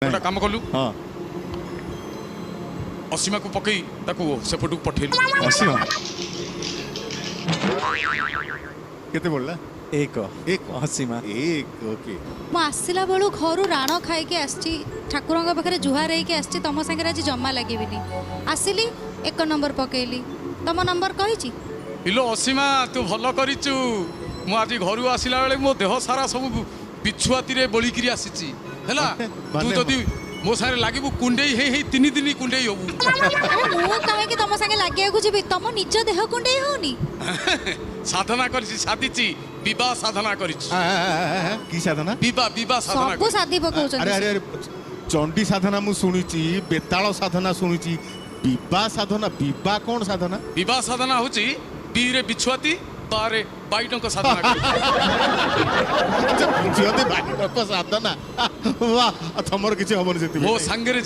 गोटे काम कलु हाँ असीमा को पकई ताको सेपटू पठेलु असीमा केते बोलला एक एक असीमा एक ओके मु आसला बेलू घर राण खाई आसची ठाकुर पाखे जुहार होइके आसची तुम सागे आज जमा लगे आसिली 1 नंबर पकेली तुम नंबर कही इलो असीमा तू भल करिचु मु आज घर आसला बेले मो देह सारा सब बिछुआती रे बोलिकी आसीची हैला तू जदी मो सारे लागबू कुंडेई हे 3 दिन कुंडेई होबू मु कहे कि तुम सागे लागिया को जीबी तुम निज देह कुंडेई होनी साधना करिची साधिची विवाह साधना करिची की साधना विवाह साधना सब शादी पकाउछ अरे अरे अरे चंडी साधना मु सुनिची बेताल साधना सुनिची विवाह साधना विवाह कौन साधना विवाह साधना होची बी रे बिछुआती तारे बाइटंक साधना अच्छा जियोते बाकी साधना वाह तमर किछि हबन सेति मो संगे